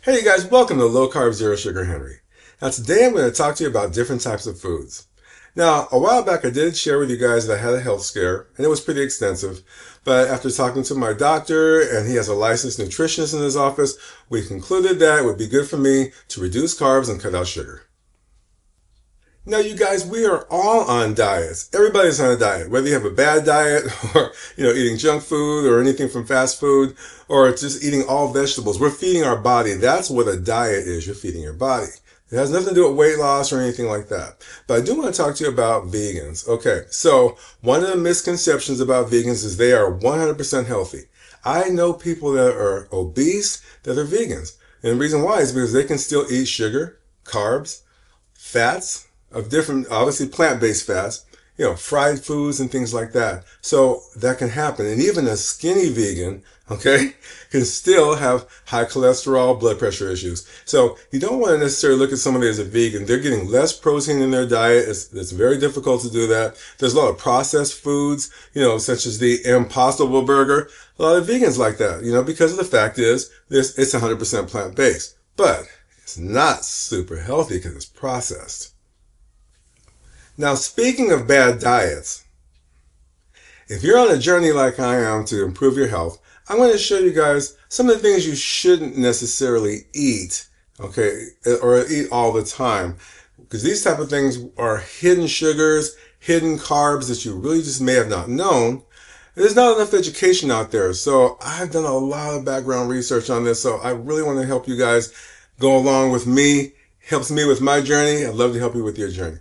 Hey you guys, welcome to Low Carb Zero Sugar Henry. Now today I'm going to talk to you about different types of foods. Now, a while back I did share with you guys that I had a health scare, and it was pretty extensive. But after talking to my doctor, and he has a licensed nutritionist in his office, we concluded that it would be good for me to reduce carbs and cut out sugar. Now, you guys, we are all on diets. Everybody's on a diet, whether you have a bad diet or, eating junk food or anything from fast food or just eating all vegetables. We're feeding our body. That's what a diet is. You're feeding your body. It has nothing to do with weight loss or anything like that. But I do want to talk to you about vegans. Okay, so one of the misconceptions about vegans is they are 100% healthy. I know people that are obese that are vegans. And the reason why is because they can still eat sugar, carbs, fats, of different, obviously plant-based fats, fried foods and things like that. So that can happen. And even a skinny vegan, okay, can still have high cholesterol, blood pressure issues. So you don't want to necessarily look at somebody as a vegan. They're getting less protein in their diet. It's very difficult to do that. There's a lot of processed foods, such as the Impossible Burger. A lot of vegans like that, because of the fact is it's 100% plant-based. But it's not super healthy because it's processed. Now, speaking of bad diets, if you're on a journey like I am to improve your health, I'm going to show you guys some of the things you shouldn't necessarily eat, okay, or eat all the time. Because these type of things are hidden sugars, hidden carbs that you really just may have not known. There's not enough education out there. So I've done a lot of background research on this. So I really want to help you guys go along with me. Helps me with my journey. I'd love to help you with your journey.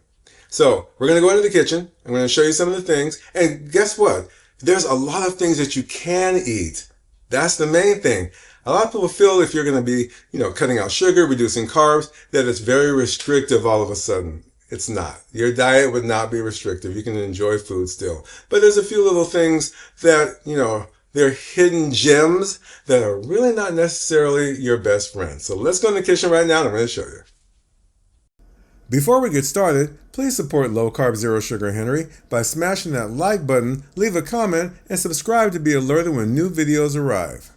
So we're going to go into the kitchen. I'm going to show you some of the things. And guess what? There's a lot of things that you can eat. That's the main thing. A lot of people feel if you're going to be, cutting out sugar, reducing carbs, that it's very restrictive all of a sudden. It's not. Your diet would not be restrictive. You can enjoy food still. But there's a few little things that, they're hidden gems that are really not necessarily your best friend. So let's go in the kitchen right now and I'm going to show you. Before we get started, please support Low Carb Zero Sugar Henry by smashing that like button, leave a comment, and subscribe to be alerted when new videos arrive.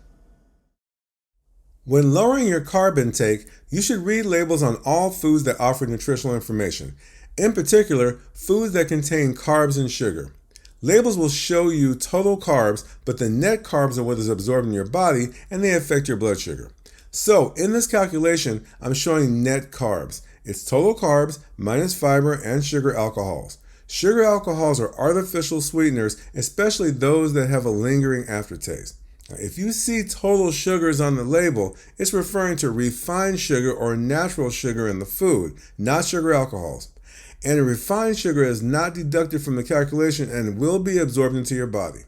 When lowering your carb intake, you should read labels on all foods that offer nutritional information. In particular, foods that contain carbs and sugar. Labels will show you total carbs, but the net carbs are what is absorbed in your body and they affect your blood sugar. So, in this calculation, I'm showing net carbs. It's total carbs minus fiber and sugar alcohols. Sugar alcohols are artificial sweeteners, especially those that have a lingering aftertaste. Now, if you see total sugars on the label, it's referring to refined sugar or natural sugar in the food, not sugar alcohols. And a refined sugar is not deducted from the calculation and will be absorbed into your body.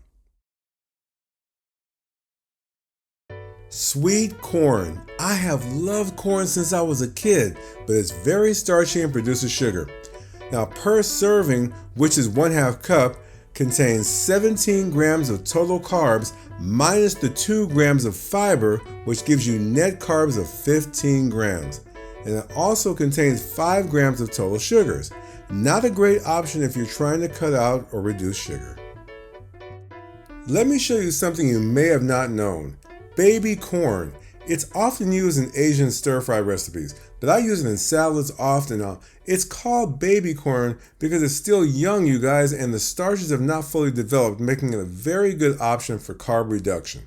Sweet corn. I have loved corn since I was a kid, but it's very starchy and produces sugar. Now, per serving, which is 1/2 cup, contains 17 grams of total carbs minus the 2 grams of fiber, which gives you net carbs of 15 grams. And it also contains 5 grams of total sugars. Not a great option if you're trying to cut out or reduce sugar. Let me show you something you may have not known. Baby corn. It's often used in Asian stir-fry recipes, but I use it in salads often now. It's called baby corn because it's still young, you guys, and the starches have not fully developed, making it a very good option for carb reduction.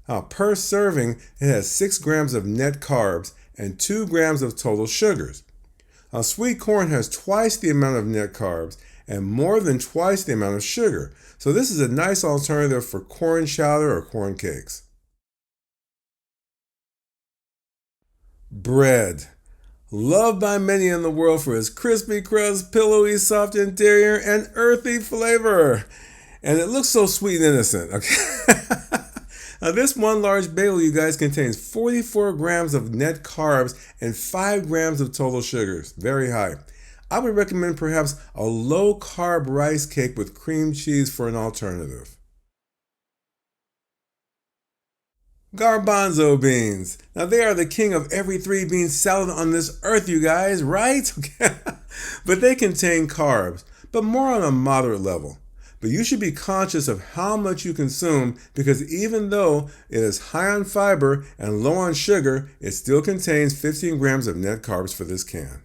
Now, per serving, it has 6 grams of net carbs and 2 grams of total sugars. Now, sweet corn has twice the amount of net carbs and more than twice the amount of sugar, so this is a nice alternative for corn chowder or corn cakes. Bread. Loved by many in the world for its crispy crust, pillowy, soft interior, and earthy flavor. And it looks so sweet and innocent, okay? Now this one large bagel, you guys, contains 44 grams of net carbs and 5 grams of total sugars. Very high. I would recommend perhaps a low-carb rice cake with cream cheese for an alternative. Garbanzo beans. Now they are the king of every 3-bean salad on this earth, you guys, right? But they contain carbs, but more on a moderate level. But you should be conscious of how much you consume because even though it is high on fiber and low on sugar, it still contains 15 grams of net carbs for this can.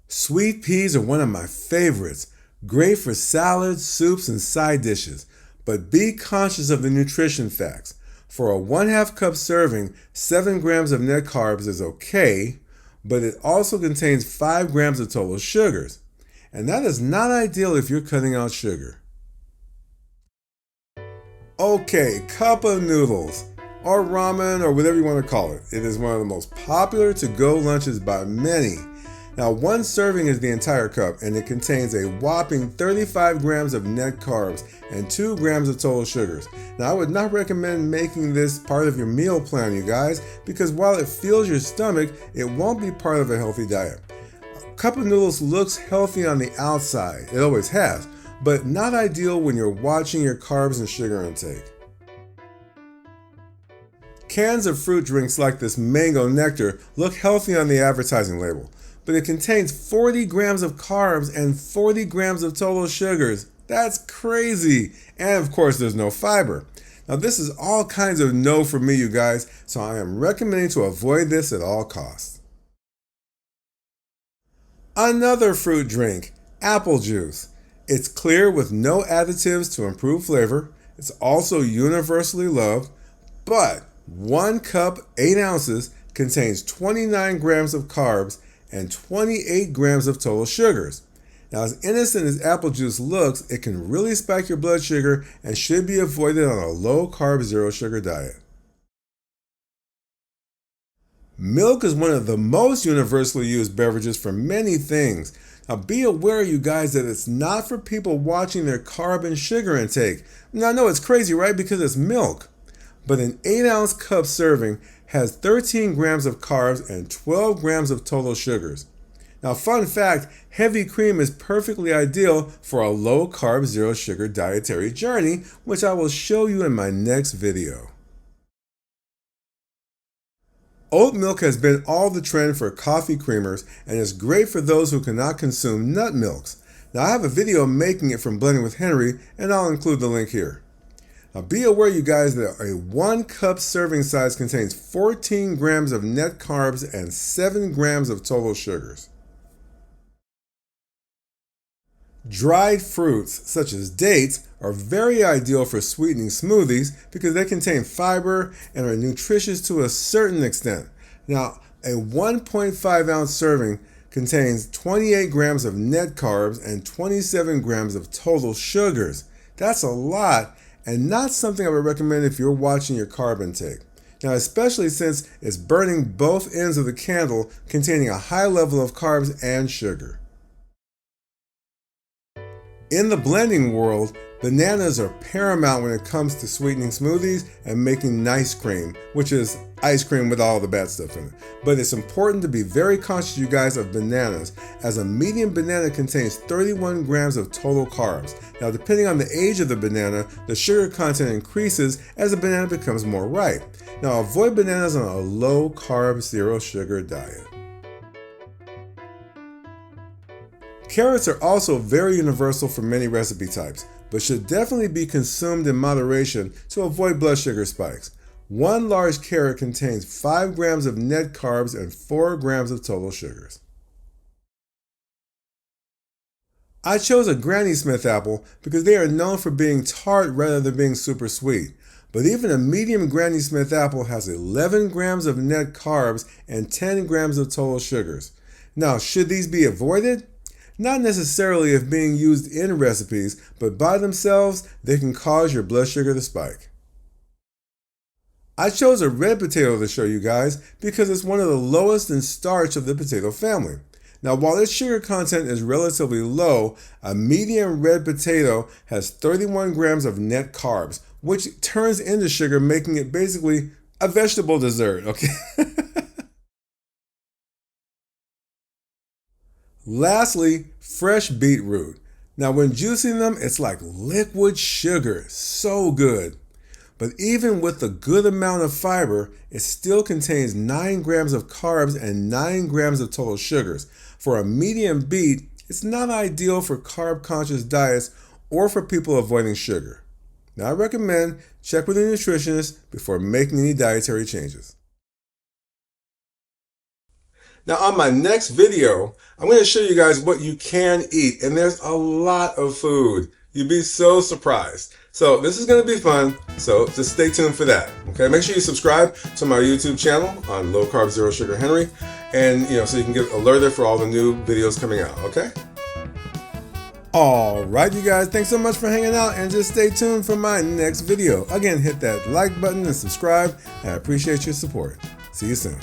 Sweet peas are one of my favorites. Great for salads, soups, and side dishes. But be conscious of the nutrition facts. For a 1/2 cup serving, 7 grams of net carbs is okay, but it also contains 5 grams of total sugars. And that is not ideal if you're cutting out sugar. Okay, cup of noodles, or ramen, or whatever you want to call it. It is one of the most popular to-go lunches by many. Now, one serving is the entire cup, and it contains a whopping 35 grams of net carbs and 2 grams of total sugars. Now, I would not recommend making this part of your meal plan, you guys, because while it fills your stomach, it won't be part of a healthy diet. A cup of noodles looks healthy on the outside, it always has, but not ideal when you're watching your carbs and sugar intake. Cans of fruit drinks like this mango nectar look healthy on the advertising label, but it contains 40 grams of carbs and 40 grams of total sugars. That's crazy. And of course, there's no fiber. Now, this is all kinds of no for me, you guys, so I am recommending to avoid this at all costs. Another fruit drink, apple juice. It's clear with no additives to improve flavor. It's also universally loved, but 1 cup, 8 ounces contains 29 grams of carbs and 28 grams of total sugars. Now, as innocent as apple juice looks, it can really spike your blood sugar and should be avoided on a low-carb, zero-sugar diet. Milk is one of the most universally used beverages for many things. Now, be aware, you guys, that it's not for people watching their carb and sugar intake. Now, I know it's crazy, right? Because it's milk. But an 8-ounce cup serving has 13 grams of carbs and 12 grams of total sugars. Now, fun fact, heavy cream is perfectly ideal for a low-carb, zero-sugar dietary journey, which I will show you in my next video. Oat milk has been all the trend for coffee creamers and is great for those who cannot consume nut milks. Now, I have a video making it from Blending with Henry, and I'll include the link here. Now, be aware, you guys, that a 1 cup serving size contains 14 grams of net carbs and 7 grams of total sugars. Dried fruits, such as dates, are very ideal for sweetening smoothies because they contain fiber and are nutritious to a certain extent. Now, a 1.5 ounce serving contains 28 grams of net carbs and 27 grams of total sugars. That's a lot, and not something I would recommend if you're watching your carb intake. Now, especially since it's burning both ends of the candle, containing a high level of carbs and sugar. In the blending world, bananas are paramount when it comes to sweetening smoothies and making nice cream, which is ice cream with all the bad stuff in it. But it's important to be very conscious, you guys, of bananas, as a medium banana contains 31 grams of total carbs. Now, depending on the age of the banana, the sugar content increases as the banana becomes more ripe. Now, avoid bananas on a low-carb, zero-sugar diet. Carrots are also very universal for many recipe types, but should definitely be consumed in moderation to avoid blood sugar spikes. 1 large carrot contains 5 grams of net carbs and 4 grams of total sugars. I chose a Granny Smith apple because they are known for being tart rather than being super sweet. But even a medium Granny Smith apple has 11 grams of net carbs and 10 grams of total sugars. Now, should these be avoided? Not necessarily if being used in recipes, but by themselves, they can cause your blood sugar to spike. I chose a red potato to show you guys because it's one of the lowest in starch of the potato family. Now, while its sugar content is relatively low, a medium red potato has 31 grams of net carbs, which turns into sugar, making it basically a vegetable dessert, okay? Lastly, fresh beetroot. Now, when juicing them, it's like liquid sugar, so good. But even with a good amount of fiber, it still contains 9 grams of carbs and 9 grams of total sugars. For a medium beet, it's not ideal for carb-conscious diets or for people avoiding sugar. Now, I recommend check with your nutritionist before making any dietary changes. Now, on my next video, I'm going to show you guys what you can eat, and there's a lot of food. You'd be so surprised. So this is going to be fun, so just stay tuned for that. Okay, make sure you subscribe to my YouTube channel on Low Carb Zero Sugar Henry, and so you can get alerted for all the new videos coming out. Okay. All right, you guys, thanks so much for hanging out, and just stay tuned for my next video. Again, hit that like button and subscribe. I appreciate your support. See you soon.